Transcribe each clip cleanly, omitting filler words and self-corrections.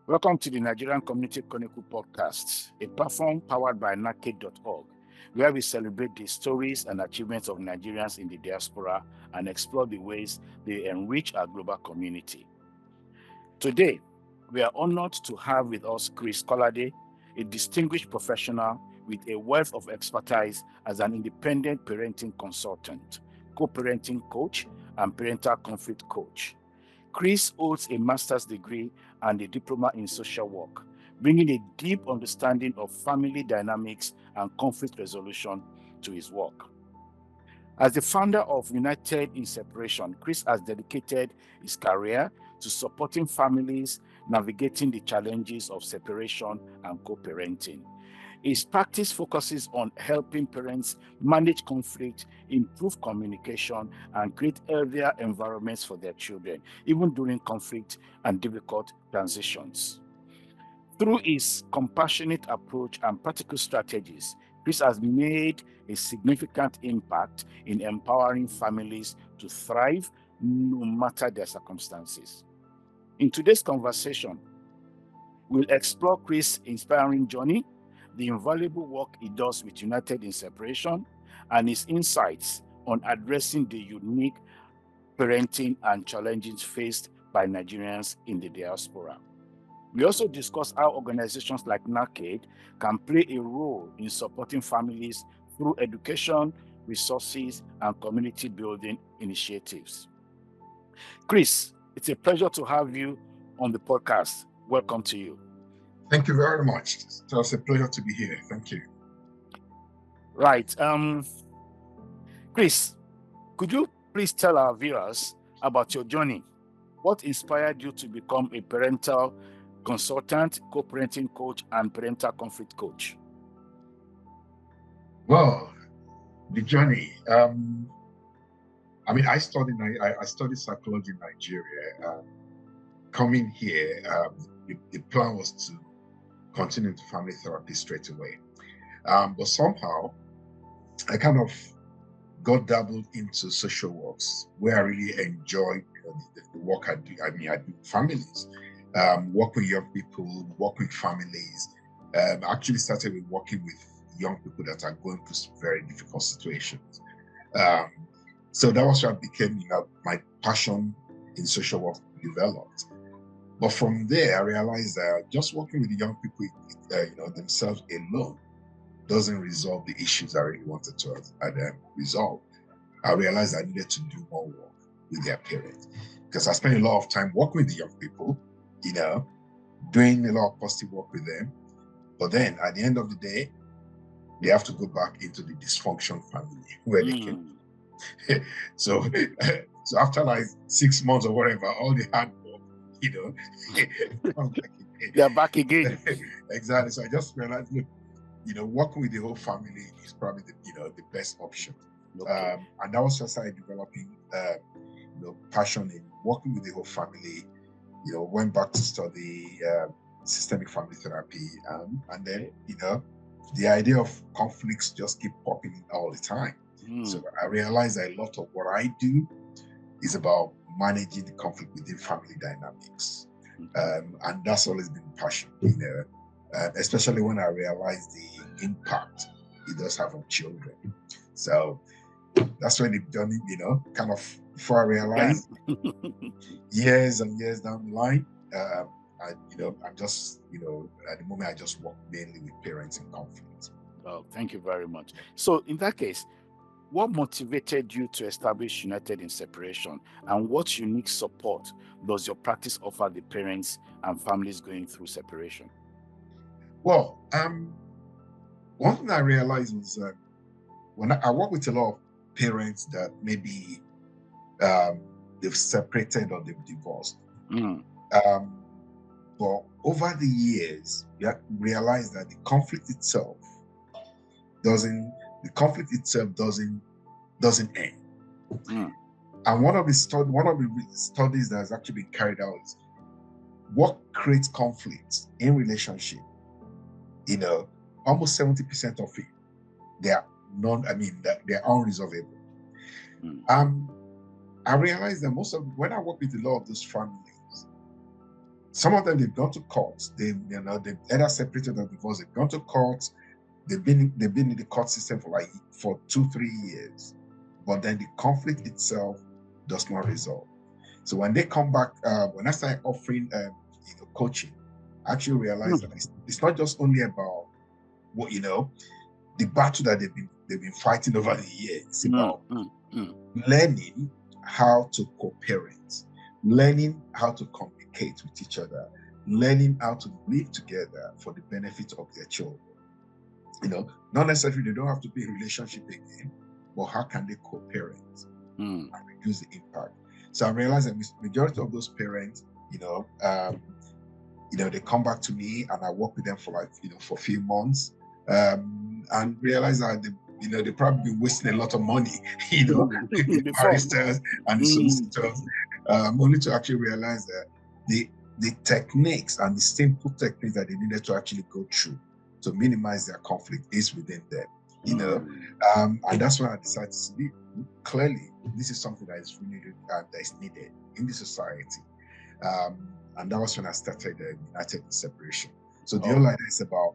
Welcome to the Nigerian Community Chronicle Podcast, a platform powered by naked.org, where we celebrate the stories and achievements of Nigerians in the diaspora and explore the ways they enrich our global community. Today, we are honored to have with us Chris Kolade, a distinguished professional with a wealth of expertise as an independent parenting consultant, co-parenting coach, and parental conflict coach. Chris holds a master's degree and a diploma in social work, bringing a deep understanding of family dynamics and conflict resolution to his work. As the founder of United in Separation, Chris has dedicated his career to supporting families navigating the challenges of separation and co-parenting. His practice focuses on helping parents manage conflict, improve communication, and create healthier environments for their children, even during conflict and difficult transitions. Through his compassionate approach and practical strategies, Chris has made a significant impact in empowering families to thrive no matter their circumstances. In today's conversation, we'll explore Chris' inspiring journey, the invaluable work he does with United in Separation, and his insights on addressing the unique parenting and challenges faced by Nigerians in the diaspora. We also discuss how organizations like NACAID can play a role in supporting families through education, resources, and community building initiatives. Chris, it's a pleasure to have you on the podcast. Welcome to you. Thank you very much. It was a pleasure to be here. Thank you. Right. Chris, could you please tell our viewers about your journey? What inspired you to become a parental consultant, co-parenting coach, and parental conflict coach? Well, the journey. I studied psychology in Nigeria. Coming here, the plan was to continue to family therapy straight away. But somehow, I kind of got dabbled into social works, where I really enjoyed the work I do. I do families, work with young people, work with families. Actually started with working with young people that are going through some very difficult situations. So that was what became, my passion in social work developed. But from there, I realized that just working with the young people, themselves alone, doesn't resolve the issues I really wanted to resolve. I realized I needed to do more work with their parents, because I spent a lot of time working with the young people, doing a lot of positive work with them. But then at the end of the day, they have to go back into the dysfunction family where they came. So after like 6 months or whatever, all the hard work, they're back again. Exactly. So I just realized, look, working with the whole family is probably the best option. Okay. And that was just started developing, passion in working with the whole family. Went back to study systemic family therapy, and then the idea of conflicts just keep popping in all the time. So I realized that a lot of what I do is about managing the conflict within family dynamics, and that's always been passion. Especially when I realized the impact it does have on children. So that's when the journey, kind of before I realized, years and years down the line, I'm just, at the moment I just work mainly with parents in conflict. Oh, thank you very much. So in that case, what motivated you to establish United in Separation, and what unique support does your practice offer the parents and families going through separation? Well, one thing I realized was when I work with a lot of parents that maybe they've separated or they've divorced. But over the years, you realize that the conflict itself doesn't end. And one of the studies that has actually been carried out is what creates conflict in relationship. Almost 70% of it, they are unresolvable. I realized that when I work with a lot of those families, Some of them, they've gone to court. They've either separated or divorced. They've gone to court. They've been in the court system for 2-3 years, but then the conflict itself does not resolve. So when they come back, when I started offering coaching, I actually realized that it's not just only about what the battle that they've been fighting over the years. It's about learning how to co-parent, learning how to communicate with each other, learning how to live together for the benefit of their children. Not necessarily they don't have to be in a relationship again, but how can they co-parent and reduce the impact? So I realized that majority of those parents, they come back to me and I work with them for for a few months, and realize that they probably been wasting a lot of money, the barristers and the solicitors, only to actually realize that the techniques and the simple techniques that they needed to actually go through to minimize their conflict is within them, and that's when I decided to see clearly this is something that is really that is needed in the society, and that was when I started United in Separation. So the whole idea is about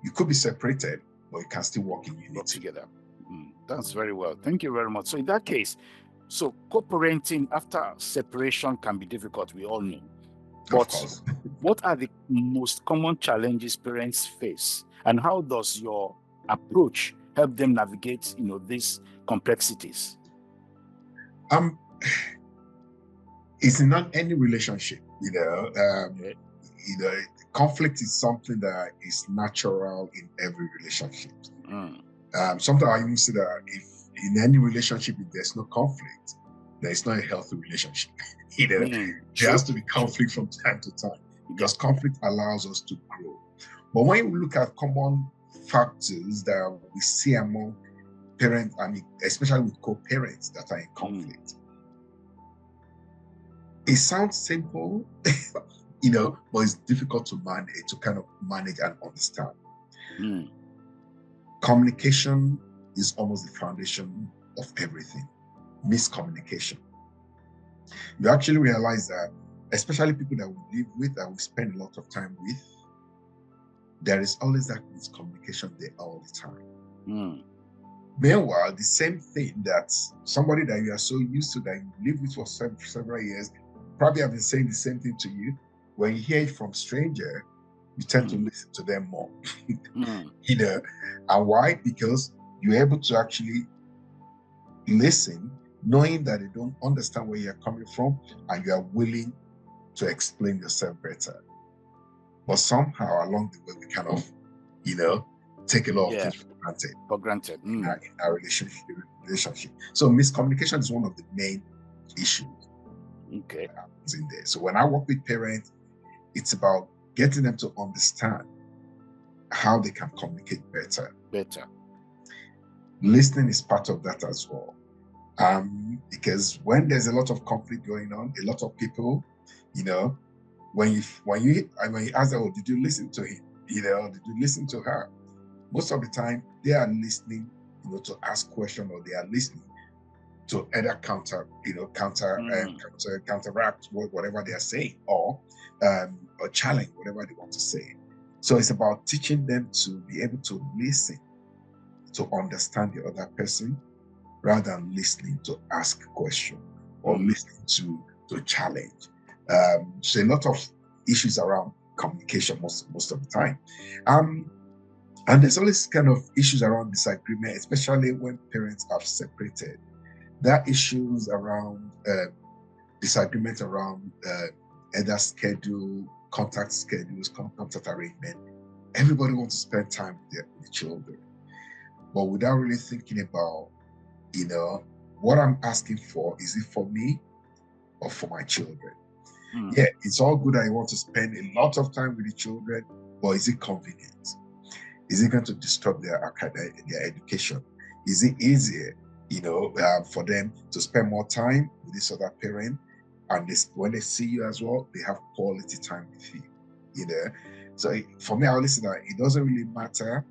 you could be separated, but you can still work in unity. Work together. That's very well. Thank you very much. So in that case, so co-parenting after separation can be difficult, we all know. But what are the most common challenges parents face, and how does your approach help them navigate, these complexities? It's not any relationship, conflict is something that is natural in every relationship. Sometimes I even say that if in any relationship, if there's no conflict, there is not a healthy relationship. There has to be conflict from time to time, because conflict allows us to grow. But when you look at common factors that we see among parents, especially with co-parents that are in conflict, it sounds simple, but it's difficult to kind of manage and understand. Communication is almost the foundation of everything. Miscommunication. You actually realize that, especially people that we live with, that we spend a lot of time with, there is always that miscommunication there all the time. Meanwhile, the same thing that somebody that you are so used to, that you live with for several years, probably have been saying the same thing to you. When you hear it from stranger, you tend to listen to them more. And why? Because you're able to actually listen, knowing that they don't understand where you're coming from, and you are willing to explain yourself better. But somehow along the way, we kind of, take a lot of things for granted in our relationship. So miscommunication is one of the main issues. That happens in there. So when I work with parents, it's about getting them to understand how they can communicate better. Listening is part of that as well. Because when there's a lot of conflict going on, a lot of people, when you ask them, did you listen to him? Did you listen to her? Most of the time, they are listening, to ask questions, or they are listening to either counteract whatever they are saying, or challenge whatever they want to say. So it's about teaching them to be able to listen, to understand the other person, rather than listening to ask questions or listening to challenge. So a lot of issues around communication most of the time. And there's always kind of issues around disagreement, especially when parents have separated. There are issues around disagreement around either schedule, contact schedules, contact arrangement. Everybody wants to spend time with the children, but without really thinking about, what I'm asking for, is it for me or for my children? Yeah, it's all good. I want to spend a lot of time with the children, but is it convenient? Is it going to disrupt their education? Is it easier, for them to spend more time with this other parent, and when they see you as well, they have quality time with you? So for me, I listen that it doesn't really matter,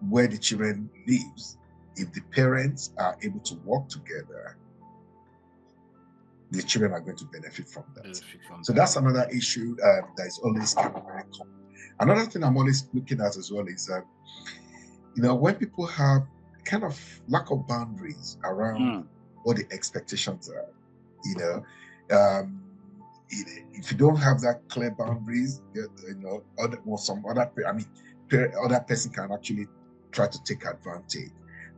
where the children lives, if the parents are able to work together, the children are going to benefit from that. Benefit from So that. that's another issue that is always kind of very common. Another thing I'm always looking at as well is, when people have kind of lack of boundaries around what the expectations are, if you don't have that clear boundaries, other person can actually try to take advantage.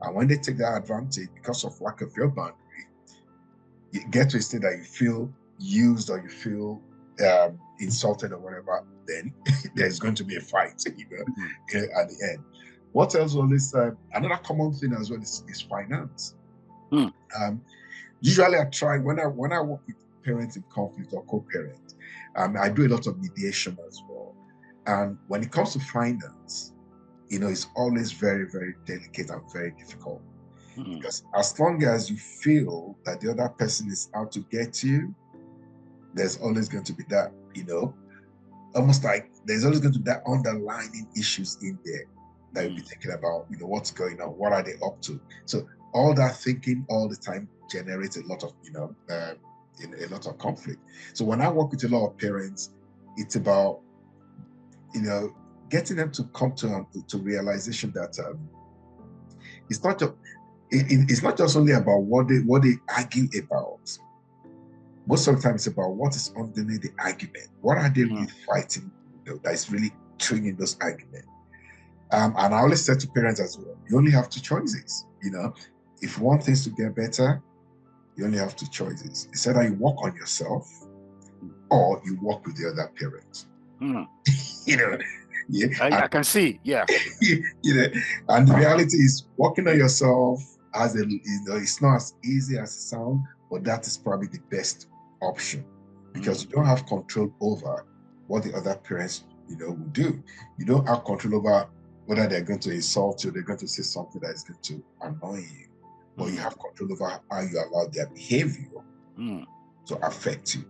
And when they take that advantage because of lack of your boundary, you get to a state that you feel used or you feel insulted or whatever, then there's going to be a fight, at the end. What else is another common thing as well is finance. Usually I try when I work with parents in conflict or co-parents, I do a lot of mediation as well. And when it comes to finance, it's always very, very delicate and very difficult. Because as long as you feel that the other person is out to get you, there's always going to be that, almost like there's always going to be that underlying issues in there that you'll be thinking about, what's going on, what are they up to? So all that thinking all the time generates a lot of, a lot of conflict. So when I work with a lot of parents, it's about, getting them to come to realization that it's not just only about what they argue about. Most of the time, it's about what is underneath the argument. What are they really fighting? That is really triggering those arguments. And I always say to parents as well, you only have two choices. If you want things to get better, you only have two choices. It's either you work on yourself or you work with the other parent. I can see, yeah. And the reality is, working on yourself it's not as easy as it sounds, but that is probably the best option because you don't have control over what the other parents, will do. You don't have control over whether they're going to insult you, they're going to say something that is going to annoy you, but you have control over how you allow their behavior to affect you.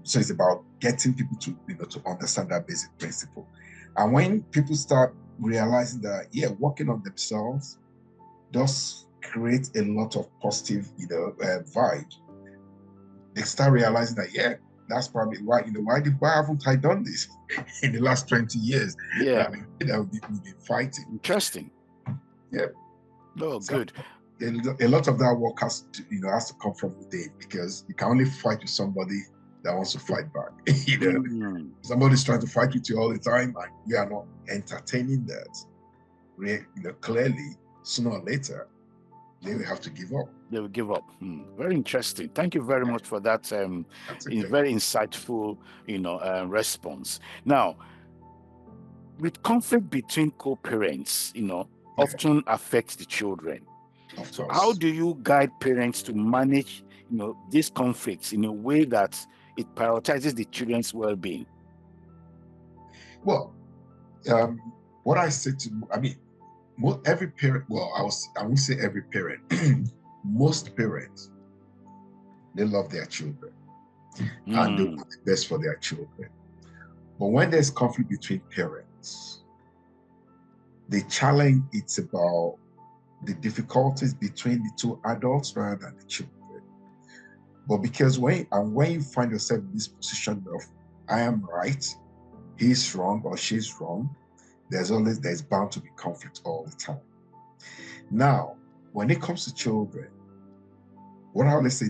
So it's about getting people to, to understand that basic principle. And when people start realizing that, working on themselves does create a lot of positive, vibe, they start realizing that, that's probably why, why haven't I done this in the last 20 years? Yeah. We've been fighting. Interesting. Yeah. Oh, so, good. A lot of that work has to come from within, because you can only fight with somebody that wants to fight back. Somebody's trying to fight with you all the time and you are not entertaining that. Clearly, sooner or later, they will have to give up. They will give up. Very interesting. Thank you very much for that very insightful, response. Now, with conflict between co-parents, often affects the children. So how do you guide parents to manage, these conflicts in a way that it prioritizes the children's well-being? Well, what I say every parent, I won't say every parent, most parents, they love their children and they want the best for their children. But when there's conflict between parents, the challenge, it's about the difficulties between the two adults rather than the children. But because when you find yourself in this position of, I am right, he's wrong or she's wrong, there's bound to be conflict all the time. Now, when it comes to children, what I always say,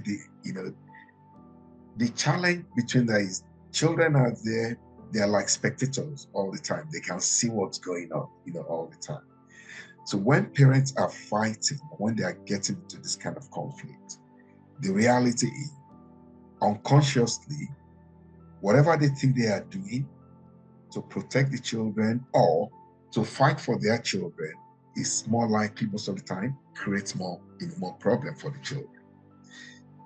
the challenge between that is children are there, they're like spectators all the time. They can see what's going on, all the time. So when parents are fighting, when they are getting into this kind of conflict, the reality is, unconsciously, whatever they think they are doing to protect the children or to fight for their children is more likely, most of the time, creates more problem for the children.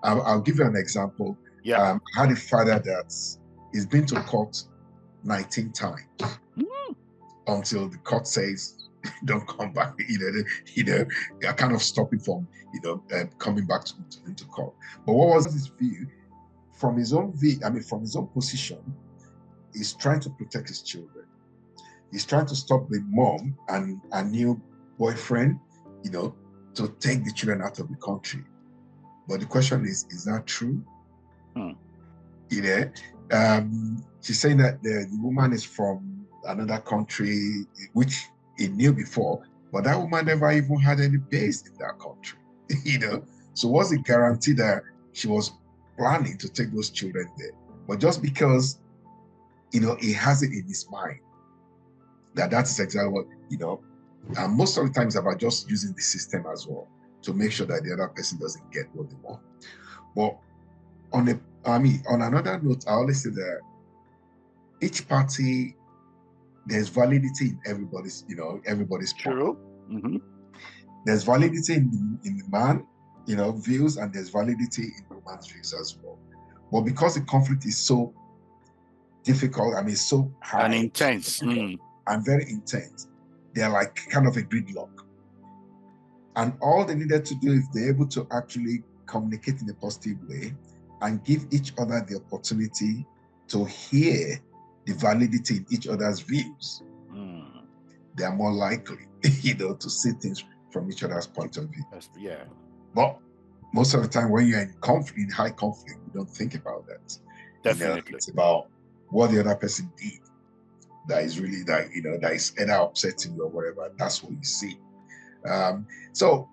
I'll give you an example. I had a father that he's been to court 19 times until the court says, don't come back. They're kind of stopping from, coming back into court. But what was his view? From his own position, he's trying to protect his children. He's trying to stop the mom and a new boyfriend, to take the children out of the country. But the question is that true? Hmm. You know, she's saying that the woman is from another country, which he knew before, but that woman never even had any base in that country. You know, so what's the guarantee that she was planning to take those children there? But just because, you know, he has it in his mind that that's exactly what, you know, and most of the times about just using the system as well to make sure that the other person doesn't get what they want. But on another note, I always say that each party, there's validity in everybody's, you know, everybody's point. True. Mm-hmm. There's validity in the man, you know, views, and there's validity in the woman's views as well. But because the conflict is so difficult, I mean, so high And intense. and very intense, they're like kind of a gridlock. And all they needed to do is they're able to actually communicate in a positive way and give each other the opportunity to hear the validity in each other's views. They are more likely, you know, to see things from each other's point of view. Yeah. But most of the time when you're in conflict, in high conflict, you don't think about that. Definitely. You know, it's about what the other person did that is really that, you know, that is either upsetting you or whatever. That's what you see. So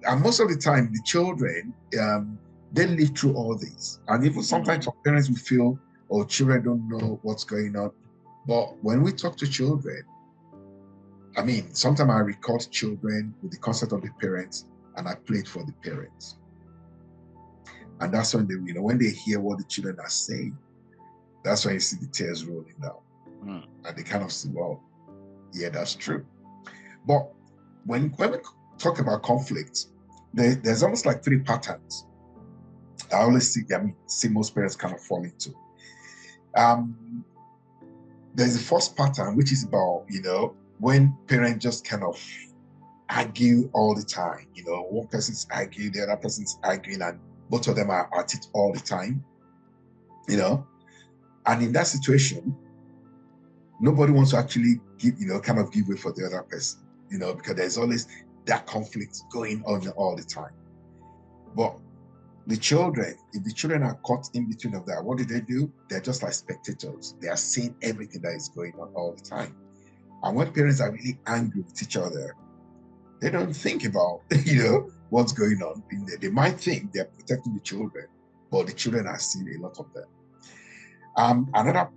and most of the time, the children, they live through all this. And even sometimes some parents will feel, oh, children don't know what's going on. But when we talk to children, I mean, sometimes I record children with the consent of the parents and I play it for the parents. And that's when they, you know, when they hear what the children are saying, that's when you see the tears rolling down. And they kind of say, well, yeah, that's true. But when we talk about conflict, there's almost like three patterns I always see most parents kind of fall into. There's the first pattern, which is about, you know, when parents just kind of argue all the time. You know, one person's arguing, the other person's arguing, and both of them are at it all the time. You know, and in that situation, nobody wants to actually give, you know, kind of give way for the other person. You know, because there's always that conflict going on all the time. But the children, if the children are caught in between of that, what do? They're just like spectators. They are seeing everything that is going on all the time. And when parents are really angry with each other, they don't think about, you know, what's going on in there. They might think they're protecting the children, but the children are seeing a lot of that. Another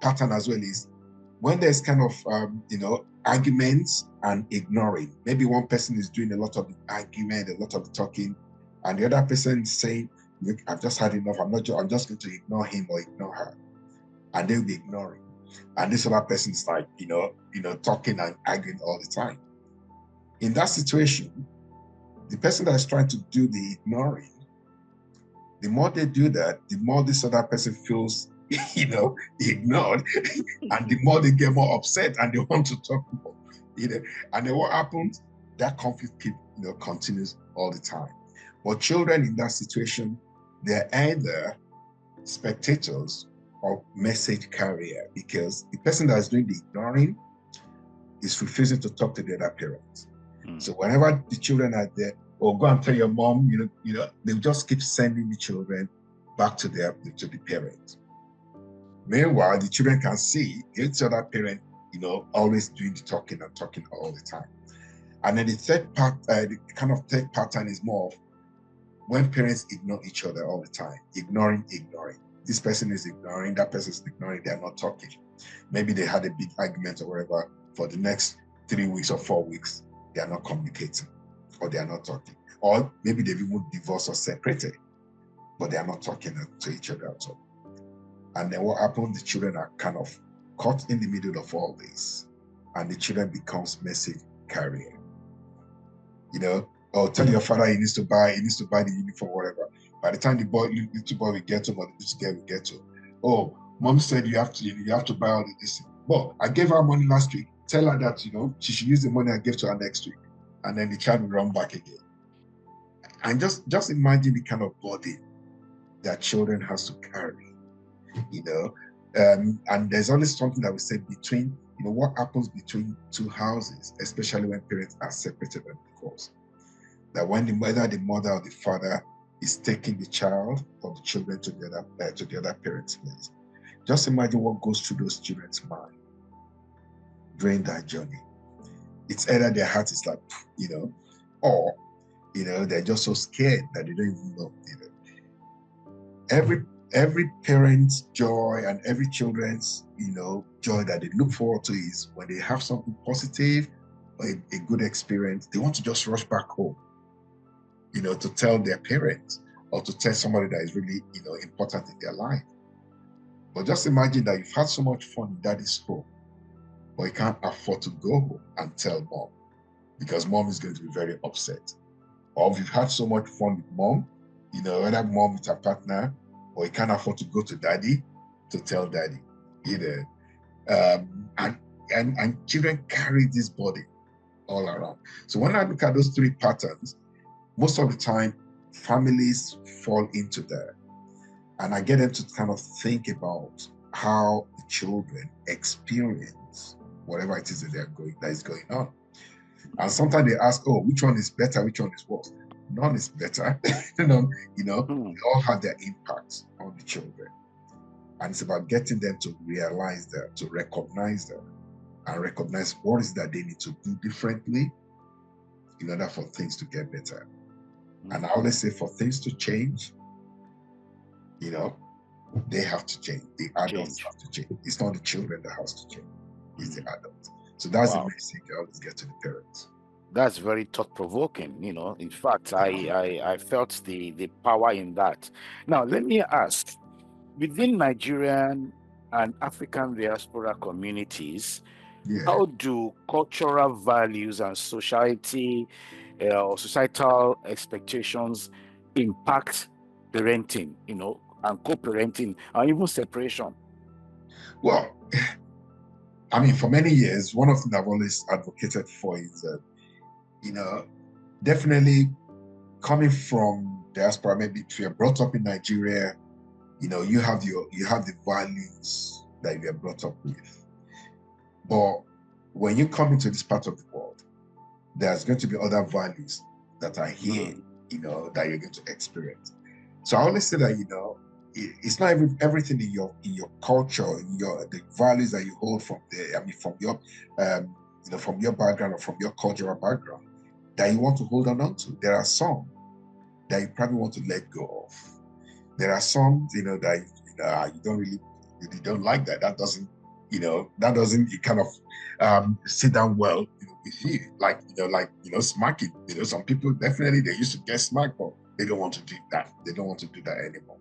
pattern as well is when there's kind of, you know, arguments and ignoring. Maybe one person is doing a lot of the argument, a lot of the talking, and the other person saying, look, I've just had enough. I'm just going to ignore him or ignore her. And they'll be ignoring. And this other person is like, you know, talking and arguing all the time. In that situation, the person that is trying to do the ignoring, the more they do that, the more this other person feels, you know, ignored, and the more they get more upset and they want to talk more, you know. And then what happens? That conflict continues all the time. But children in that situation, they're either spectators or message carrier, because the person that is doing the ignoring is refusing to talk to the other parent. So whenever the children are there, or go and tell your mom, you know, they just keep sending the children back to the parents. Meanwhile, the children can see each other parent, you know, always doing the talking and talking all the time. And then the third part, the kind of third pattern is more of when parents ignore each other all the time, ignoring. This person is ignoring, that person is ignoring, they're not talking. Maybe they had a big argument or whatever. For the next 3 weeks or 4 weeks, they are not communicating or they are not talking. Or maybe they've even divorced or separated, but they are not talking to each other at all. And then what happens? The children are kind of caught in the middle of all this, and the children becomes message carrier. You know, or tell your father he needs to buy the uniform, whatever. By the time the little boy will get home, or the little girl will get home, oh, mom said you have to buy all of this. Well, I gave her money last week. Tell her that, you know, she should use the money I gave to her next week. And then the child will run back again. And just imagine the kind of body that children has to carry, you know. And there's always something that we say between, you know, what happens between two houses, especially when parents are separated and divorced. that whether the mother or the father is taking the child or the children to the other parent's place, just imagine what goes through those children's mind during that journey. It's either their heart is like, or they're just so scared that they don't even know. Every parent's joy and every children's joy that they look forward to is when they have something positive or a good experience, they want to just rush back home, to tell their parents or to tell somebody that is really important in their life. But just imagine that you've had so much fun in daddy's home, but you can't afford to go home and tell mom because mom is going to be very upset. Or if you've had so much fun with mom, whether mom with her partner, or you can't afford to go to daddy to tell daddy, and children carry this body all around. So when I look at those three patterns, most of the time families fall into that, and I get them to kind of think about how the children experience whatever it is that is going on. And sometimes they ask, oh, which one is better, which one is worse? None is better. They all have their impacts on the children. And it's about getting them to realize that, to recognize that, and recognize what is that they need to do differently in order for things to get better. And I always say for things to change, they have to change. The adults have to change. It's not the children that has to change. It's the adults. So that's the message I always get to the parents. That's very thought-provoking. In fact, I felt the power in that. Now, let me ask, within Nigerian and African diaspora communities, how do cultural values and society or societal expectations impact parenting, and co-parenting, and even separation? Well, I mean, for many years, one of the things I've always advocated for is definitely coming from diaspora. Maybe if you're brought up in Nigeria, you have the values that you're brought up with. But when you come into this part of the world, there's going to be other values that are here, that you're going to experience. So I always say that it's not everything in your culture, in the values that you hold from there. I mean, from your from your background or from your cultural background that you want to hold on to. There are some that you probably want to let go of. There are some that you don't like that. That doesn't kind of sit down well with you. Like smacking. Some people definitely they used to get smacked, but they don't want to do that. They don't want to do that anymore.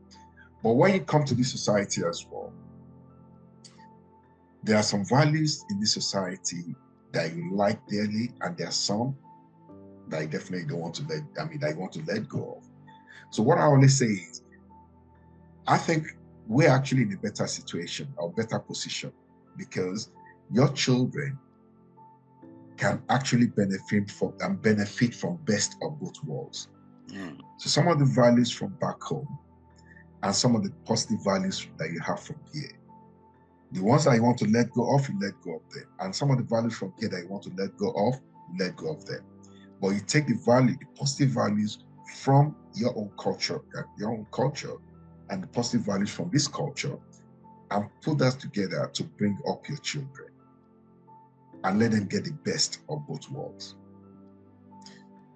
But when you come to this society as well, there are some values in this society that you like dearly, and there are some that you definitely don't want to that you want to let go of. So what I always say is, I think we're actually in a better situation or better position because your children can actually benefit from best of both worlds. So some of the values from back home and some of the positive values that you have from here. The ones that you want to let go of, you let go of them. And some of the values from here that you want to let go of, you let go of them. But you take the positive values from your own culture, and the positive values from this culture, and put that together to bring up your children and let them get the best of both worlds.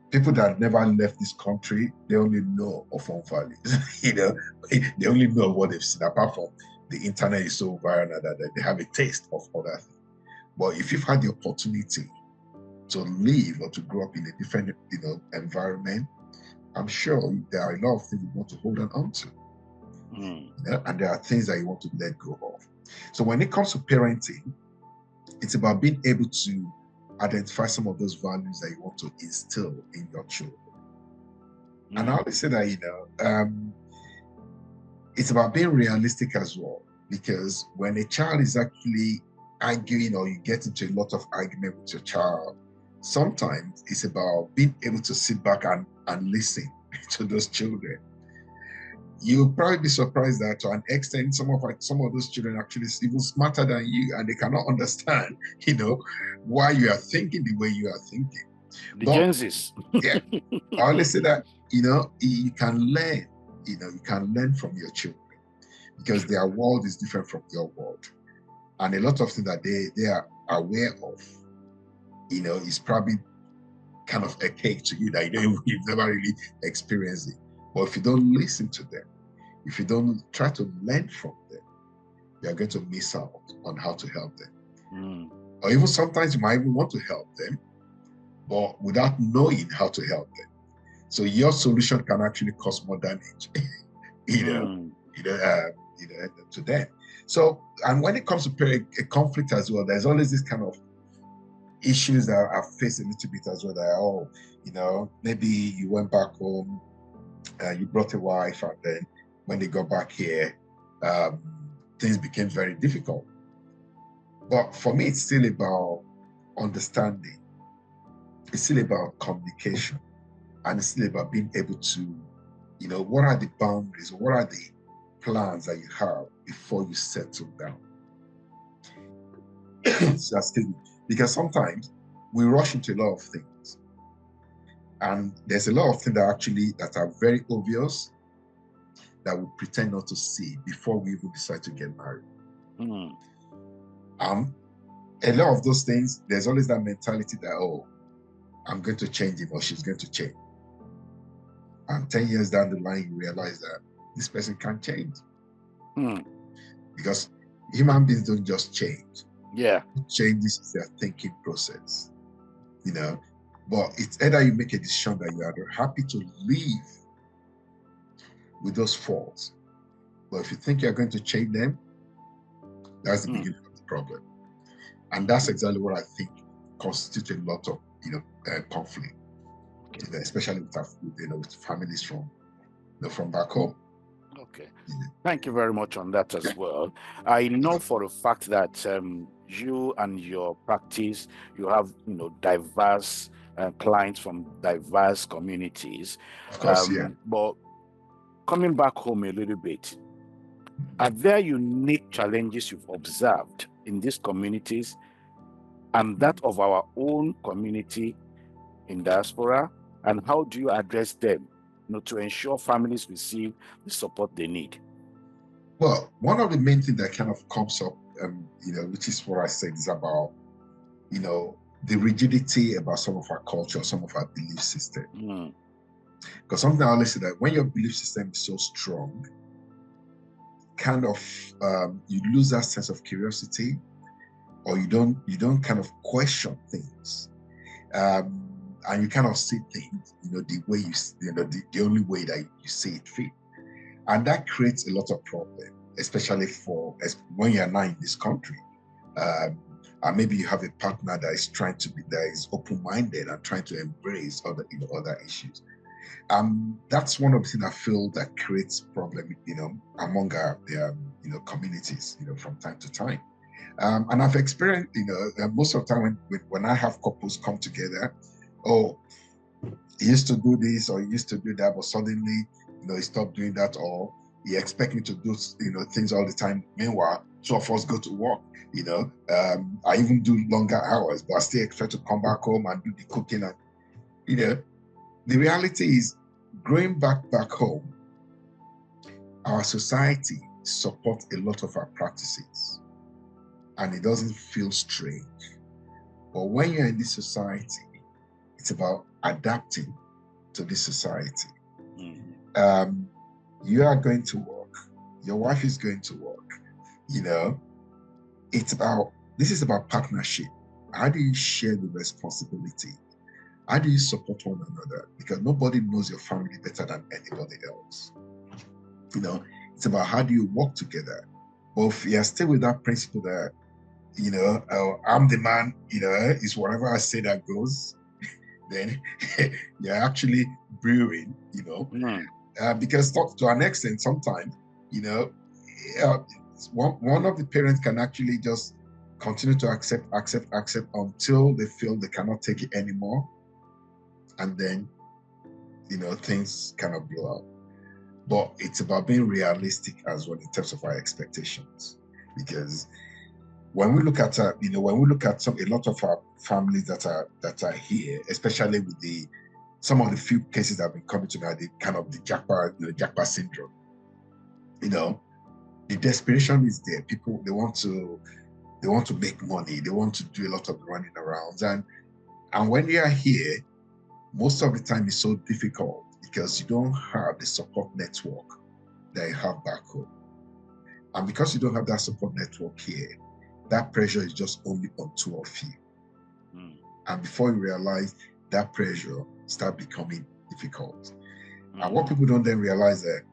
People that never left this country, they only know of one values. They only know what they've seen. Apart from the internet is so viral that they have a taste of other things. But if you've had the opportunity to live or to grow up in a different, environment, I'm sure there are a lot of things you want to hold on to. And there are things that you want to let go of. So when it comes to parenting, it's about being able to identify some of those values that you want to instill in your children. And I always say that, it's about being realistic as well, because when a child is actually arguing or you get into a lot of argument with your child, sometimes it's about being able to sit back and listen to those children. You'll probably be surprised that to an extent, some of those children are actually even smarter than you, and they cannot understand, why you are thinking the way you are thinking. The But Gen Zs. yeah, I always say that, you can learn, you can learn from your children because their world is different from your world. And a lot of things that they are aware of, is probably kind of a cake to you that you've never really experienced it. But if you don't listen to them, if you don't try to learn from them, you're going to miss out on how to help them. Or even sometimes you might even want to help them, but without knowing how to help them. So your solution can actually cause more damage, to them. So, and when it comes to a conflict as well, there's always this kind of issues that I've faced a little bit as well. That maybe you went back home, you brought a wife, and then when they got back here, things became very difficult. But for me, it's still about understanding. It's still about communication, and it's still about being able to, what are the boundaries, what are the plans that you have before you settle down. Because sometimes we rush into a lot of things, and there's a lot of things that are very obvious that we pretend not to see before we even decide to get married. A lot of those things, there's always that mentality that, oh, I'm going to change him or she's going to change. And 10 years down the line, you realize that this person can't change. Because human beings don't just change. Yeah. Changes their thinking process. But it's either you make a decision that you are happy to live with those faults. But if you think you're going to change them, that's the beginning of the problem. And that's exactly what I think constitutes a lot of conflict, especially with families from back home. Okay. Thank you very much on that as well. I know for a fact that you and your practice, you have diverse clients from diverse communities. Of course, yeah. But coming back home a little bit, are there unique challenges you've observed in these communities and that of our own community in diaspora? And how do you address them to ensure families receive the support they need? Well, one of the main things that kind of comes up, which is what I said, is about, the rigidity about some of our culture, some of our belief system. Because something I always say that when your belief system is so strong, kind of you lose that sense of curiosity, or you don't kind of question things, and you kind of see things, the way the only way that you see it fit, and that creates a lot of problem, especially when you're now in this country, and maybe you have a partner that is open-minded and trying to embrace other issues. That's one of the things I feel that creates problem, among our communities, from time to time. And I've experienced, most of the time when I have couples come together, oh, he used to do this or he used to do that, but suddenly, he stopped doing that, or he expects me to do, things all the time. Meanwhile, two of us go to work, I even do longer hours, but I still expect to come back home and do the cooking. And, the reality is, growing back home, our society supports a lot of our practices, and it doesn't feel strange. But when you're in this society, it's about adapting to this society. You are going to work, your wife is going to work, this is about partnership. How do you share the responsibility? How do you support one another? Because nobody knows your family better than anybody else. It's about how do you work together. But if you're still with that principle that, I'm the man, it's whatever I say that goes, then you're actually brewing, because to an extent, sometimes, one of the parents can actually just continue to accept until they feel they cannot take it anymore. And then, things kind of blow out. But it's about being realistic as well in terms of our expectations. Because when we look at when we look at a lot of our families that are here, especially with some of the few cases that have been coming to now, the kind of the Jackpot syndrome. The desperation is there. People, they want to make money. They want to do a lot of running around, and when they are here, most of the time it's so difficult because you don't have the support network that you have back home. And because you don't have that support network here, that pressure is just only on two of you. And before you realize, that pressure start becoming difficult. And what people don't then realize that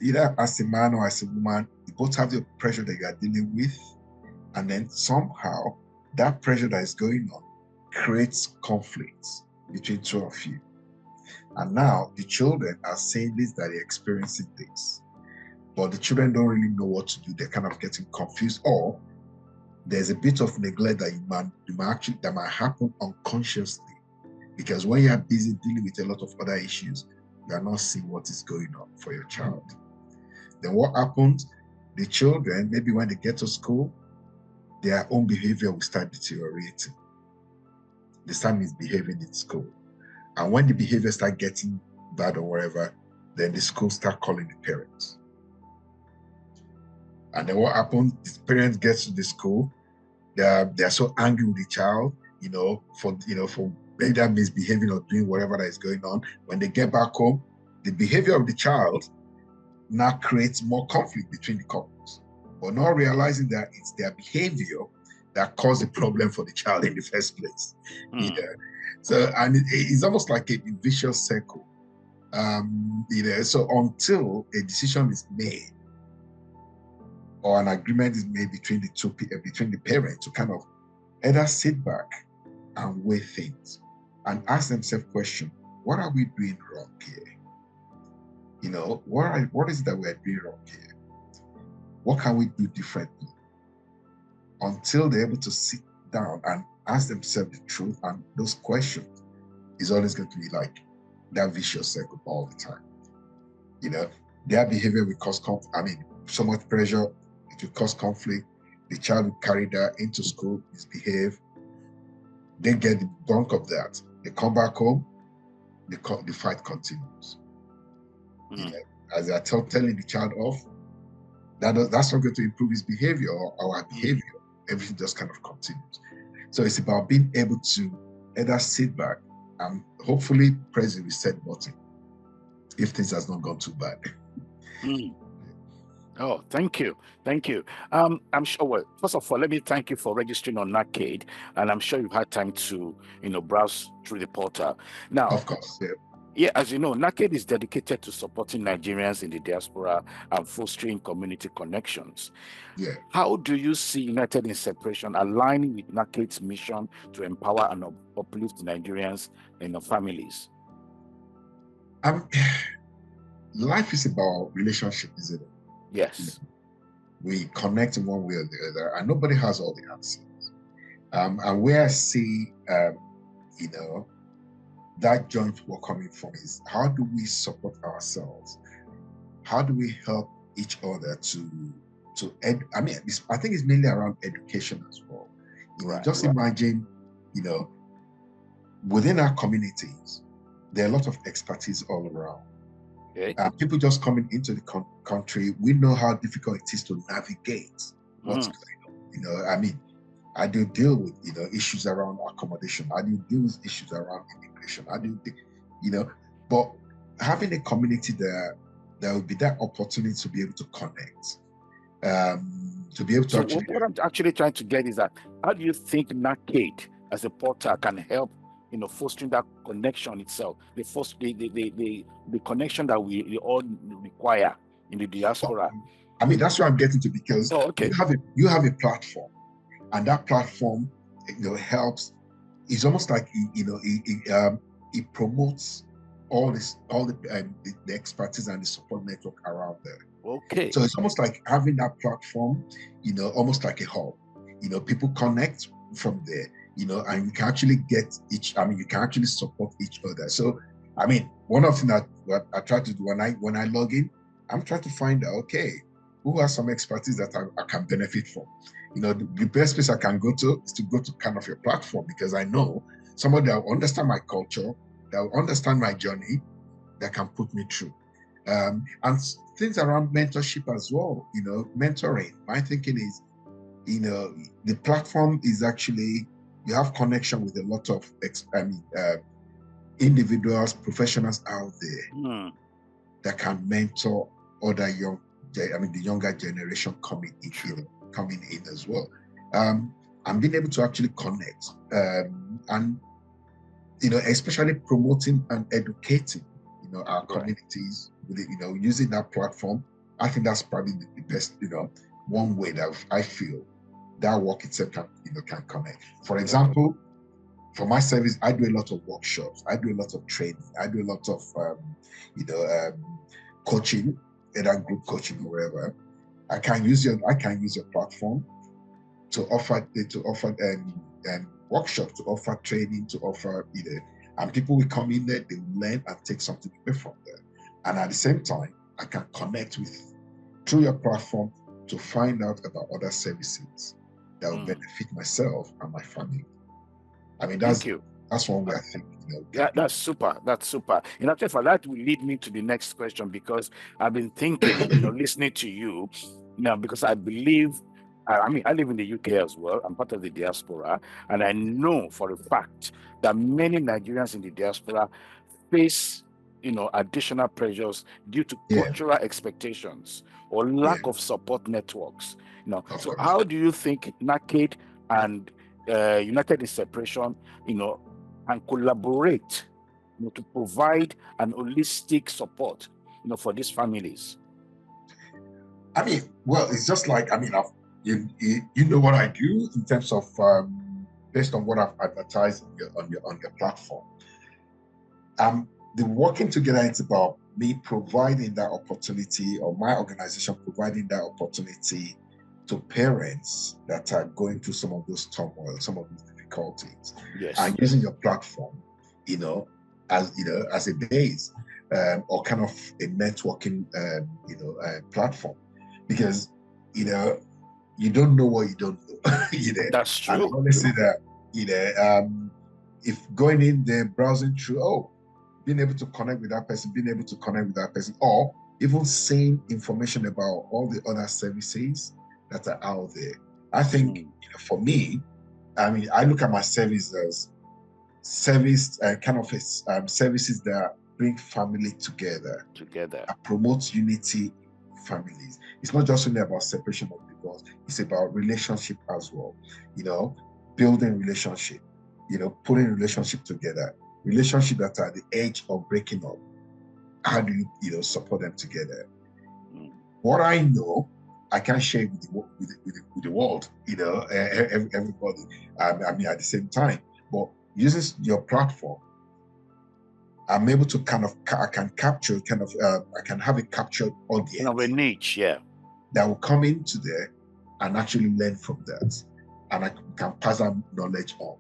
either as a man or as a woman, you both have the pressure that you are dealing with. And then somehow that pressure that is going on creates conflicts between two of you. And now the children are saying this, that they're experiencing this. But the children don't really know what to do. They're kind of getting confused, or there's a bit of neglect that might happen unconsciously, because when you are busy dealing with a lot of other issues, you are not seeing what is going on for your child. Then what happens? The children, maybe when they get to school, their own behavior will start deteriorating. They start misbehaving in school. And when the behavior start getting bad or whatever, then the school start calling the parents. And then what happens? The parents get to the school, they're so angry with the child, for either misbehaving or doing whatever that is going on. When they get back home, the behavior of the child now creates more conflict between the couples, but not realizing that it's their behavior that caused the problem for the child in the first place. So, and it's almost like a vicious circle. So until a decision is made or an agreement is made between the parents to kind of either sit back and weigh things and ask themselves questions: what are we doing wrong here? What is it that we are doing wrong here? What can we do differently? Until they're able to sit down and ask themselves the truth, and those questions is always going to be like that vicious circle all the time. Their behavior will cause so much pressure, it will cause conflict. The child will carry that into school, misbehave. They get the brunt of that. They come back home, the fight continues. As they're telling the child off, that's not going to improve his behavior or our behavior. Everything just kind of continues. So it's about being able to either sit back and hopefully press the reset button if things has not gone too bad. Oh, thank you. I'm sure. Well, first of all, let me thank you for registering on NACAID, and I'm sure you've had time to, browse through the portal. Now, of course, yeah, as you know, NACAID is dedicated to supporting Nigerians in the diaspora and fostering community connections. Yeah. How do you see United in Separation aligning with NACAID's mission to empower and uplift Nigerians and their families? Life is about relationship, isn't it? Yes. We connect in one way or the other, and nobody has all the answers. And where I see, that joint work coming from is, how do we support ourselves? How do we help each other I think it's mainly around education as well. Imagine, within our communities, there are a lot of expertise all around. People just coming into the country, we know how difficult it is to navigate what's going on. I do deal with issues around accommodation. I do deal with issues around immigration. But having a community there will be that opportunity to be able to connect, to be able to. So what I'm actually trying to get is that, how do you think NACAID as a portal can help fostering that connection itself, the connection that we all require in the diaspora? That's what I'm getting to, because you have a platform, and that platform helps. It's almost like it promotes all the expertise and the support network around there. Okay. So it's almost like having that platform, almost like a hub. People connect from there, and you can actually you can actually support each other. So, one of the things that I try to do when I log in, I'm trying to find out, okay, who has some expertise that I can benefit from. You know, the best place I can go to is to go to kind of your platform, because I know somebody that will understand my culture, that will understand my journey, that can put me through. And things around mentorship as well, you know, mentoring. My thinking is, you know, the platform is actually, you have connection with a lot of individuals, professionals out there that can mentor other the younger generation coming in, coming in as well. And being able to actually connect, and, you know, especially promoting and educating, you know, our communities with it, you know, using that platform. I think that's probably the best, you know, one way that I feel that work itself can, you know, can connect. For example, for my service, I do a lot of workshops, I do a lot of training, I do a lot of, coaching, either group coaching or wherever. I can use your platform to offer workshops, to offer training, to offer, you know, and people will come in there, they will learn and take something away from there. And at the same time, I can connect with, through your platform, to find out about other services that will benefit myself and my family. I mean, that's one way I think, you know. Yeah, that's super. That's super. In fact, that will lead me to the next question, because I've been thinking, you know, listening to you now, because I believe, I mean, I live in the UK as well. I'm part of the diaspora, and I know for a fact that many Nigerians in the diaspora face, you know, additional pressures due to cultural expectations or lack of support networks. You know, so how do you think NACAID and United in Separation, you know, and collaborate, you know, to provide an holistic support, you know, for these families? I mean, well, it's just like, I mean, you know what I do in terms of based on what I've advertised on your platform. The working together, it's about me providing that opportunity, or my organization providing that opportunity to parents that are going through some of those turmoil, some of those difficulties, and using your platform, you know, as a base, or kind of a networking, platform, because, you know, you don't know what you don't know. You know, that's true. And I always say that, you know, if going in there, browsing through, being able to connect with that person, or even seeing information about all the other services that are out there. I think, you know, for me, I mean, I look at my service as services that bring family together, that promotes unity in families. It's not just only about separation of divorce, it's about relationship as well. You know, building relationship, you know, putting relationship together, relationship that are at the edge of breaking up. How do you support them together? What I know, I can share with the world, you know, everybody. I mean, at the same time, but using your platform, I'm able to I can capture I can have a captured audience, of a niche, that will come into there and actually learn from that, and I can pass that knowledge on.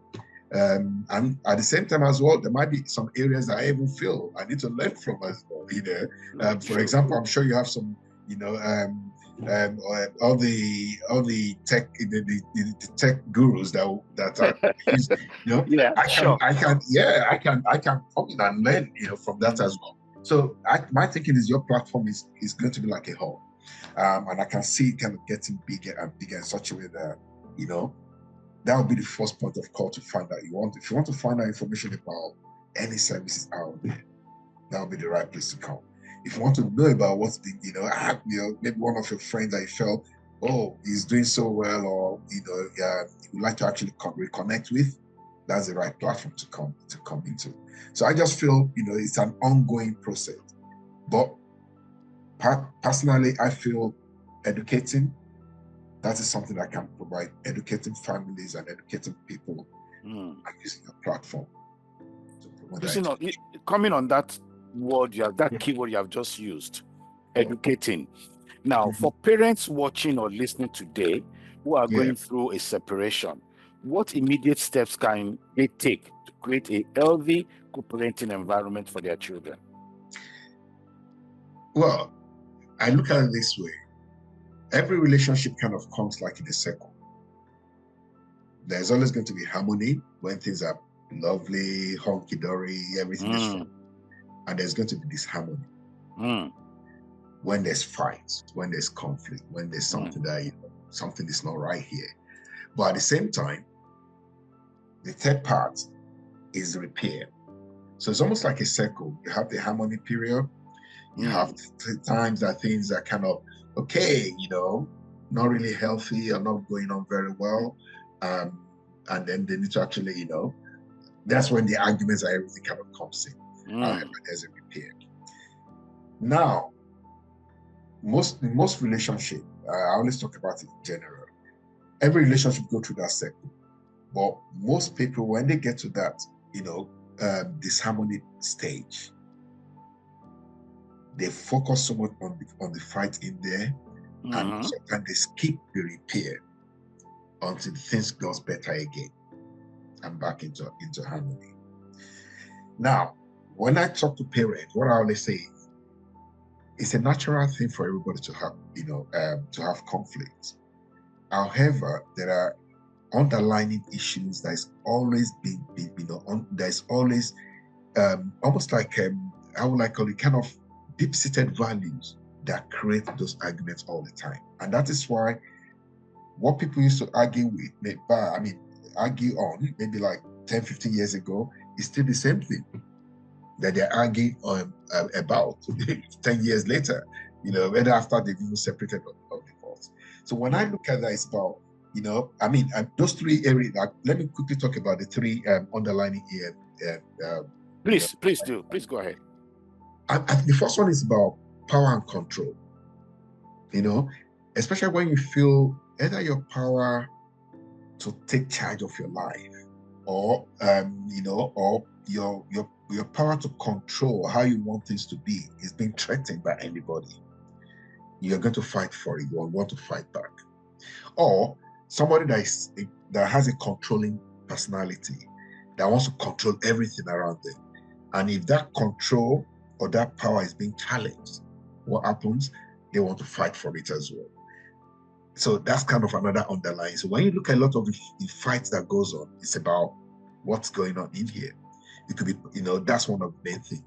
And at the same time as well, there might be some areas that I even feel I need to learn from as well. You know, for example, I'm sure you have some, you know, all the tech the tech gurus that are used, you know. I can come in and learn, you know, from that as well. So my thinking is your platform is going to be like a hub, and I can see it kind of getting bigger and bigger in such a way that, you know, that would be the first point of call to find out. If you want to find out information about any services out there, that would be the right place to come. If you want to know about what's been, you know, maybe one of your friends that you felt, he's doing so well, or, you know, you would like to actually reconnect with, that's the right platform to come into. So I just feel, you know, it's an ongoing process. But personally, I feel educating, that is something I can provide, educating families and educating people, and using a platform to promote that. Coming on that word, that keyword you have just used, educating. Now, for parents watching or listening today who are going through a separation, what immediate steps can they take to create a healthy co-parenting environment for their children? Well, I look at it this way. every relationship kind of comes like in a circle. There's always going to be harmony when things are lovely, hunky-dory, everything is fine. And there's going to be disharmony when there's fights, when there's conflict, when there's something that, something is not right here. But at the same time, the third part is repair. So it's almost like a circle. You have the harmony period. You have times that things are kind of okay, not really healthy or not going on very well. And then they need to actually, that's when the arguments and everything kind of comes in. There's a repair. Now, most relationship, I always talk about it in general. Every relationship go through that circle. But most people, when they get to that, disharmony stage, they focus so much on the fight in there, and sometimes they skip the repair until things goes better again and back into harmony. Now, when I talk to parents, what I always say is, it's a natural thing for everybody to have, to have conflicts. However, there are underlying issues that is always been there's always almost like how would I call it, kind of deep-seated values that create those arguments all the time. And that is why what people used to argue with, argue on maybe like 10, 15 years ago, is still the same thing that they're arguing about 10 years later, whether after they've even separated or divorced. So when I look at that, it's about, those three areas. Let me quickly talk about the three underlying Please do. Please go ahead. The first one is about power and control. Especially when you feel either your power to take charge of your life, or or your power to control how you want things to be is being threatened by anybody. You're going to fight for it. You want to fight back. Or somebody that has a controlling personality, that wants to control everything around them. And if that control or that power is being challenged, what happens? They want to fight for it as well. So that's kind of another underlying. So when you look at a lot of the fights that goes on, it's about what's going on in here. It could be, that's one of the main things.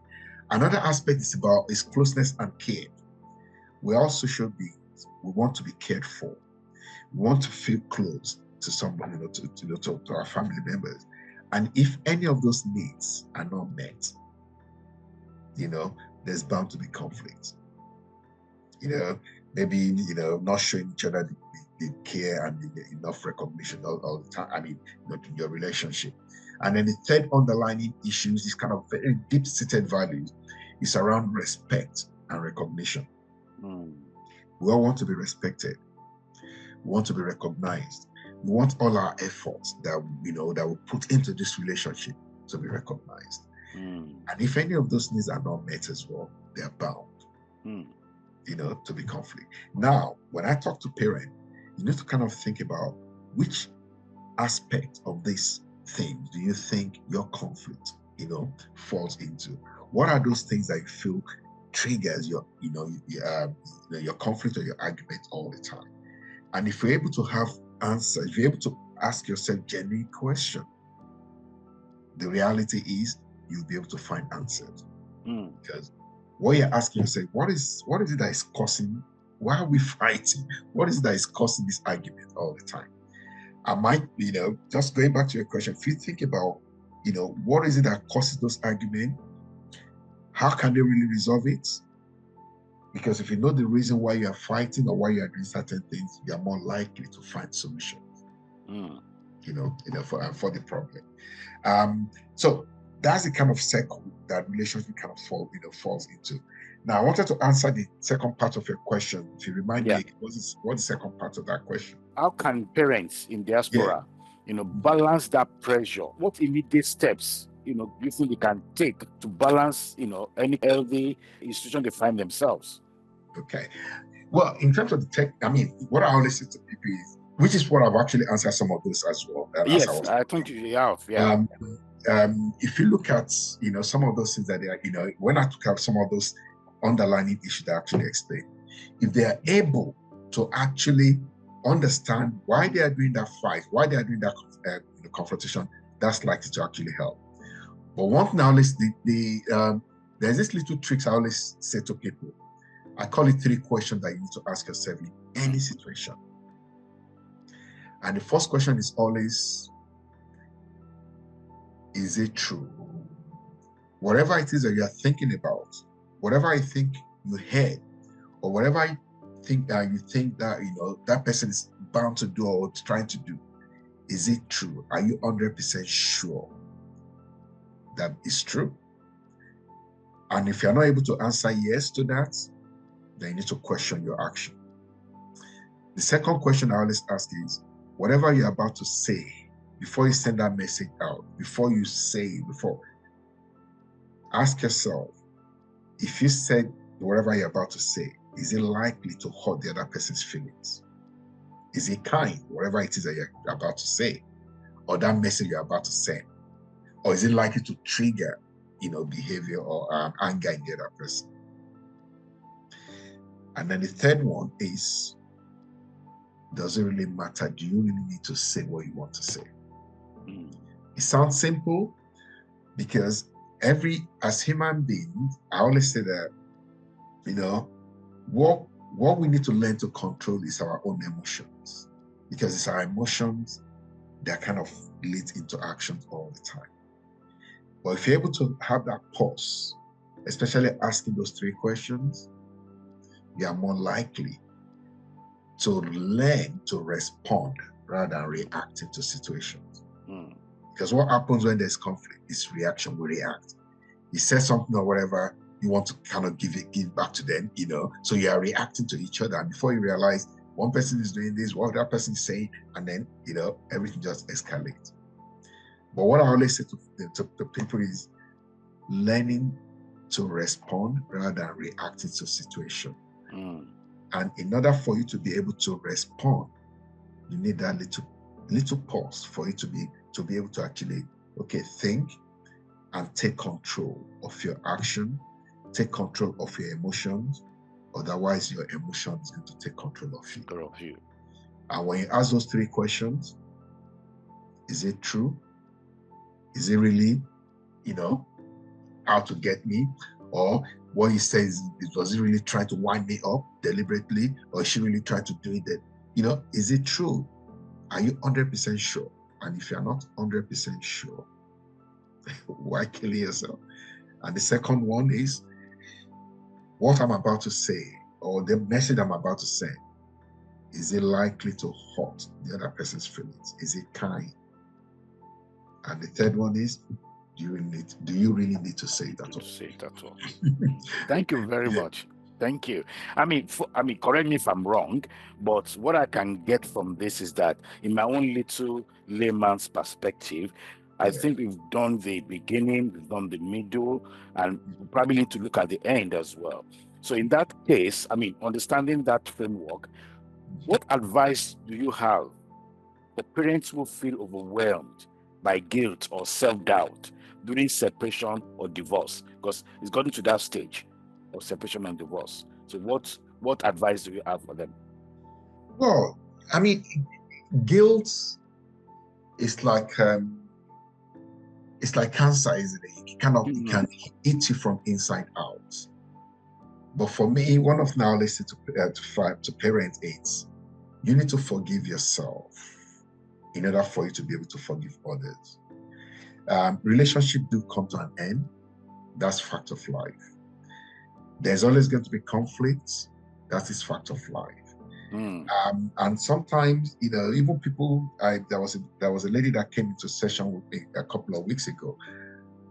Another aspect is about closeness and care. We're all social beings. We want to be cared for. We want to feel close to somebody, to our family members. And if any of those needs are not met, there's bound to be conflict. Maybe, not showing each other the care and the enough recognition all the time. In your relationship. And then the third underlying issues is kind of very deep-seated values. It's around respect and recognition. We all want to be respected. We want to be recognized. We want all our efforts that we put into this relationship to be recognized. And if any of those needs are not met as well, they are bound, to be conflict. Now, when I talk to parents, you need to kind of think about which aspect of these things do you think your conflict, falls into? What are those things that you feel triggers your conflict or your argument all the time? And if you're able to have answers, if you're able to ask yourself genuine questions, the reality is you'll be able to find answers. Because what you're asking yourself, what is it that is causing? Why are we fighting? What is it that is causing this argument all the time? I might, just going back to your question, if you think about, what is it that causes those arguments? How can they really resolve it? Because if you know the reason why you are fighting or why you are doing certain things, you are more likely to find solutions. For the problem. So that's the kind of circle that relationship kind of falls into. Now, I wanted to answer the second part of your question. If you remind me, what's the second part of that question? How can parents in diaspora, balance that pressure? What immediate steps, you think they can take to balance, any healthy institution they find themselves? Okay. Well, in terms of the tech, what I always say to people is, which is what I've actually answered some of this as well. Yes, I think you have. Yeah. If you look at, some of those things that they are, when I took out some of those underlying issues that I actually explained, if they are able to actually understand why they are doing that fight, why they are doing that confrontation. That's likely to actually help. But one thing I always, there's this little tricks I always say to people. I call it 3 questions that you need to ask yourself in any situation. And the first question is always, is it true? Whatever it is that you are thinking about, whatever I think you heard, or whatever I think that you think that that person is bound to do or trying to do, is it true? Are you 100% sure that is true? And if you're not able to answer yes to that, then you need to question your action. The second question I always ask is, whatever you're about to say, before you send that message out, before you say, ask yourself, if you said whatever you're about to say, is it likely to hurt the other person's feelings? Is it kind, whatever it is that you're about to say, or that message you're about to send? Or is it likely to trigger, behavior or anger in the other person? And then the third one is, does it really matter? Do you really need to say what you want to say? It sounds simple, because as human beings, I always say that, what we need to learn to control is our own emotions, because it's our emotions that kind of lead into actions all the time. But if you're able to have that pause, especially asking those 3 questions, you are more likely to learn to respond rather than reacting to situations. Because what happens when there's conflict is reaction. We react. You say something or whatever, you want to kind of give back to them, so you are reacting to each other. And before you realize, one person is doing this, what that person is saying, and then, everything just escalates. But what I always say to people is learning to respond rather than reacting to situation. And in order for you to be able to respond, you need that little pause for you to be able to actually, think and take control of your action, take control of your emotions. Otherwise, your emotion is going to take control of you. And when you ask those 3 questions, is it true? Is it really, out to get me? Or what he says, was he really trying to wind me up deliberately? Or is she really trying to do it that, is it true? Are you 100% sure? And if you're not 100% sure, why kill yourself? And the second one is, what I'm about to say, or the message I'm about to send, is it likely to hurt the other person's feelings? Is it kind? And the third one is, do you really need to say it at all? Thank you very much. Thank you. I mean, correct me if I'm wrong, but what I can get from this is that, in my own little layman's perspective, I think we've done the beginning, we've done the middle, and we probably need to look at the end as well. So in that case, understanding that framework, what advice do you have for parents who feel overwhelmed by guilt or self-doubt during separation or divorce? Because it's gotten to that stage of separation and divorce. So what advice do you have for them? Well, guilt is like cancer, isn't it? It can eat you from inside out. But for me, one of now listen to parents is, you need to forgive yourself in order for you to be able to forgive others. Relationships do come to an end. That's fact of life. There's always going to be conflicts. That is fact of life. And sometimes, even people, there was a lady that came into session with me a couple of weeks ago.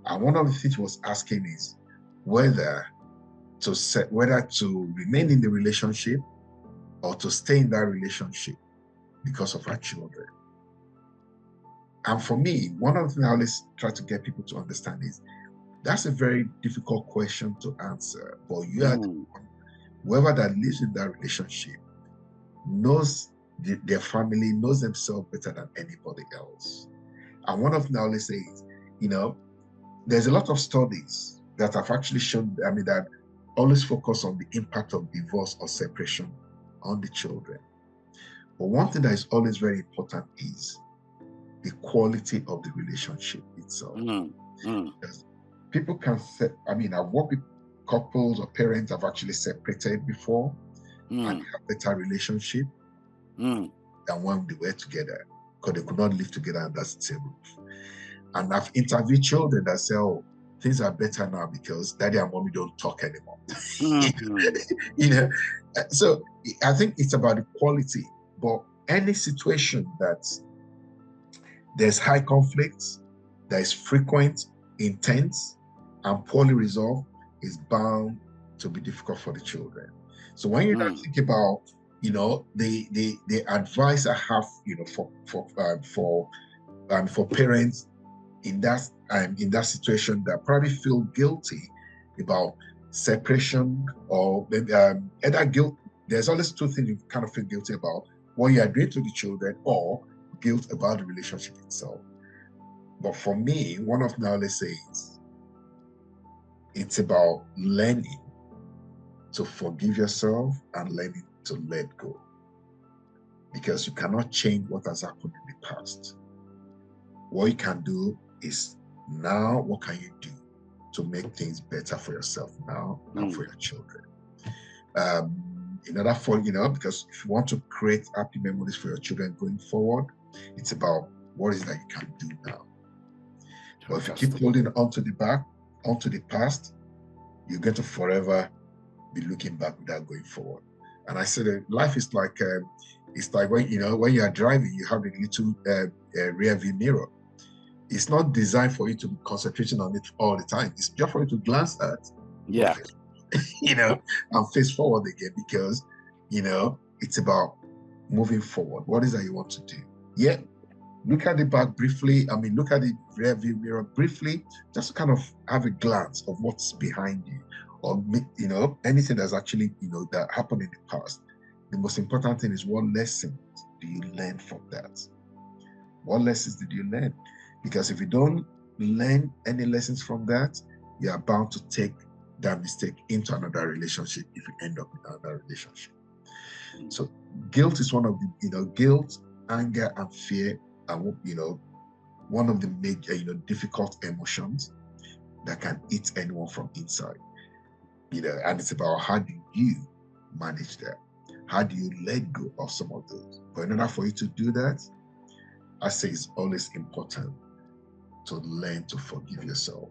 And one of the things she was asking is whether to remain in the relationship or to stay in that relationship because of her children. And for me, one of the things I always try to get people to understand is that's a very difficult question to answer. But you are whoever that lives in that relationship knows their family, knows themselves better than anybody else. And one of the things I always say is, there's a lot of studies that have actually shown, that always focus on the impact of divorce or separation on the children. But one thing that is always very important is the quality of the relationship itself. Because people can say, I mean, I've worked with couples or parents have actually separated before and have better relationship than when they were together, because they could not live together under the same roof. And I've interviewed children that say, oh, things are better now because daddy and mommy don't talk anymore. You know, so I think it's about the quality. But any situation that there's high conflicts, that is frequent, intense, and poorly resolved, is bound to be difficult for the children. So when you now think about, you know, the advice I have, you know, for parents in that situation that probably feel guilty about separation, or maybe either guilt. There's always two things you kind of feel guilty about: what you are doing to the children, or guilt about the relationship itself. But for me, one of my always says it's about learning to forgive yourself and learning to let go, because you cannot change what has happened in the past. What you can do is now, what can you do to make things better for yourself now and for your children? In order for, you know, because if you want to create happy memories for your children going forward, it's about what is that you can do now. But if you keep holding on to the back, onto the past, you're going to forever be looking back without going forward. And I said that life is like it's like when, you know, when you are driving, you have a little rear view mirror. It's not designed for you to be concentrating on it all the time. It's just for you to glance at, you know, and face forward again, because, you know, it's about moving forward. What is that you want to do? Yeah, look at the back briefly. I mean, look at the rear view mirror briefly, just to kind of have a glance of what's behind you, or, you know, anything that's actually, you know, that happened in the past. The most important thing is, what lessons do you learn from that? What lessons did you learn? Because if you don't learn any lessons from that, you are bound to take that mistake into another relationship if you end up in another relationship. So guilt is one of the, you know, guilt, anger, and fear are, you know, one of the major, you know, difficult emotions that can eat anyone from inside. You know, and it's about how do you manage that? How do you let go of some of those? But in order for you to do that, I say it's always important to learn to forgive yourself.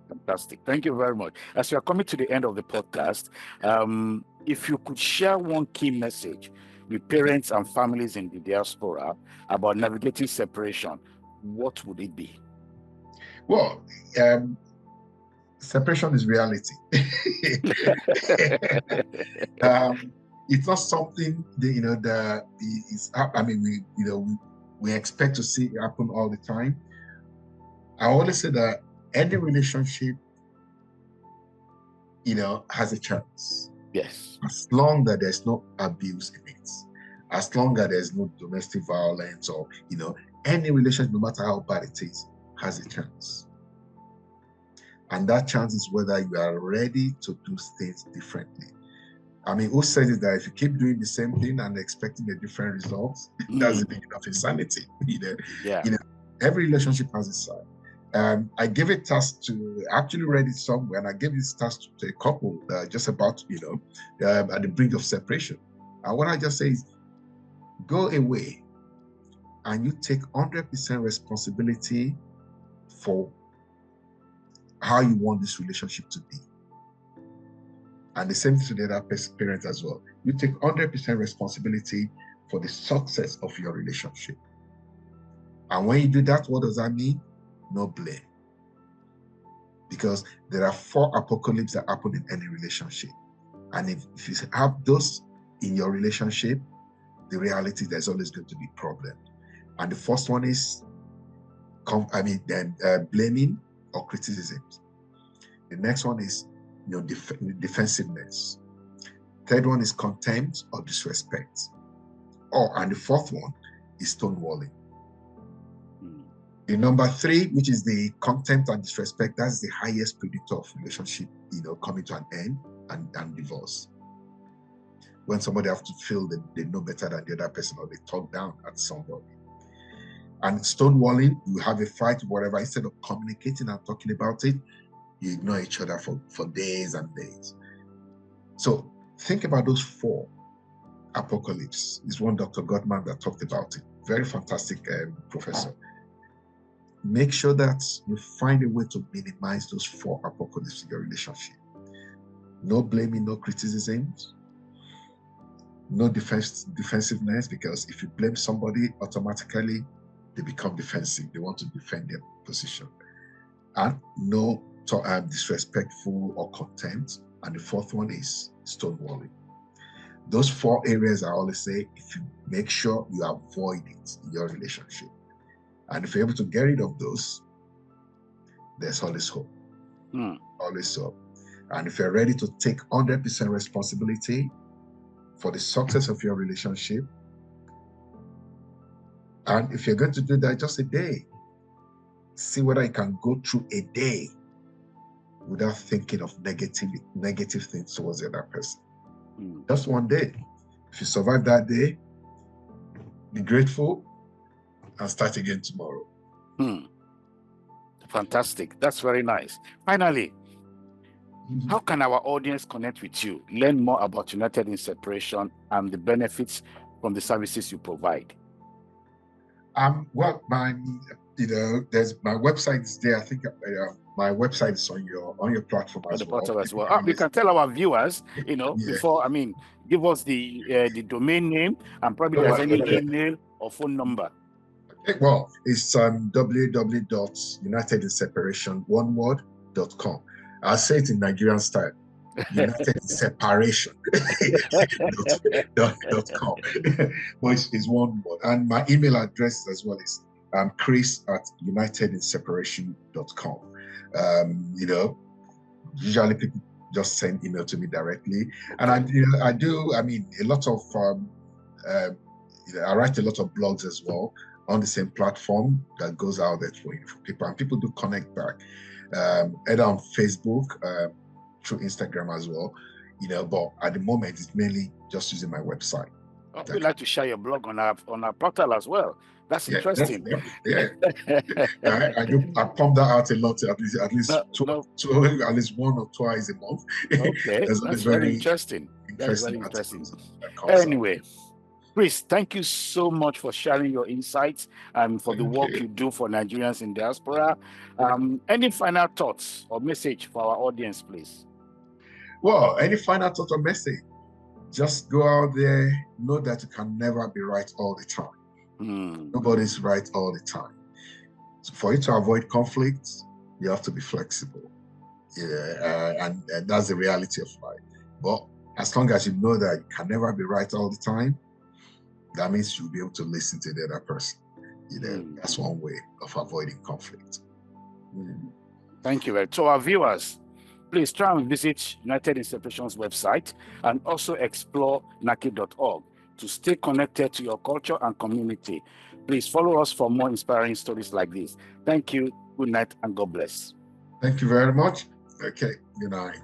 Fantastic. Thank you very much. As we are coming to the end of the podcast, if you could share one key message with parents and families in the diaspora about navigating separation, what would it be? Well, separation is reality. It's not something that, you know, that is, I mean, we expect to see it happen all the time. I always say that any relationship, you know, has a chance. Yes. As long as there's no abuse in it, as long as there's no domestic violence, or, you know, any relationship, no matter how bad it is, has a chance. And that chance is whether you are ready to do things differently. I mean, who says it that if you keep doing the same thing and expecting a different result, that's the beginning of insanity. You know, every relationship has a side. I gave a task to, actually read it somewhere, and I gave this task to a couple just about, you know, at the brink of separation. And what I just say is, go away and you take 100% responsibility for how you want this relationship to be. And the same thing to the other parent as well. You take 100% responsibility for the success of your relationship. And when you do that, what does that mean? No blame. Because there are 4 apocalypses that happen in any relationship. And if you have those in your relationship, the reality, there's always going to be problems. And the first one is, blaming or criticism. The next one is, you know, defensiveness. Third one is contempt or disrespect. And the fourth one is stonewalling. The number 3, which is the contempt and disrespect, that's the highest predictor of relationship, you know, coming to an end and divorce. when somebody have to feel that they know better than the other person, or they talk down at somebody. And stonewalling, you have a fight, whatever, instead of communicating and talking about it, you ignore each other for days and days. So think about those 4 apocalypse. It's one Dr. Gottman that talked about it. Very fantastic professor. Make sure that you find a way to minimize those 4 apocalypse in your relationship. No blaming, no criticisms, no defensiveness, because if you blame somebody, automatically they become defensive. They want to defend their position. And no disrespectful or contempt. And the 4th one is stonewalling. Those 4 areas I always say, if you make sure you avoid it in your relationship, and if you're able to get rid of those, there's always hope. Always hope. And if you're ready to take 100% responsibility for the success of your relationship, and if you're going to do that just a day, see whether you can go through a day without thinking of negative things towards the other person. Just one day. If you survive that day, be grateful and start again tomorrow. Fantastic. That's very nice. Finally, how can our audience connect with you, learn more about United in Separation and the benefits from the services you provide? Well, there's my website is there. I think my website is on your platform as well. Portal as well. We can tell our viewers, before, give us the domain name and probably there's any email or phone number. Okay, well, it's www.unitedinseparation.com. I'll say it in Nigerian style. United in Separation .com. But it's one word. And my email address as well is chris@unitedinseparation.com. Usually people just send email to me directly. And I do a lot of I write a lot of blogs as well on the same platform that goes out there for people, and people do connect back, either on Facebook, through Instagram as well, but at the moment it's mainly just using my website. We'd like to share your blog on our portal as well. That's interesting. I pump that out a lot, at least at least 1 or 2 times a month. Okay, that's very interesting. That's very interesting. Anyway, Chris, thank you so much for sharing your insights and for the work you do for Nigerians in diaspora. Any final thoughts or message for our audience, please? Well, any final thought or message? Just go out there, know that you can never be right all the time. Nobody's right all the time. So for you to avoid conflicts, you have to be flexible. And that's the reality of life. But as long as you know that you can never be right all the time, that means you'll be able to listen to the other person. That's one way of avoiding conflict. Thank you. To our viewers, please try and visit United in Separation's website and also explore nake.org to stay connected to your culture and community. Please follow us for more inspiring stories like this. Thank you. Good night and God bless. Thank you very much. Okay. Good night.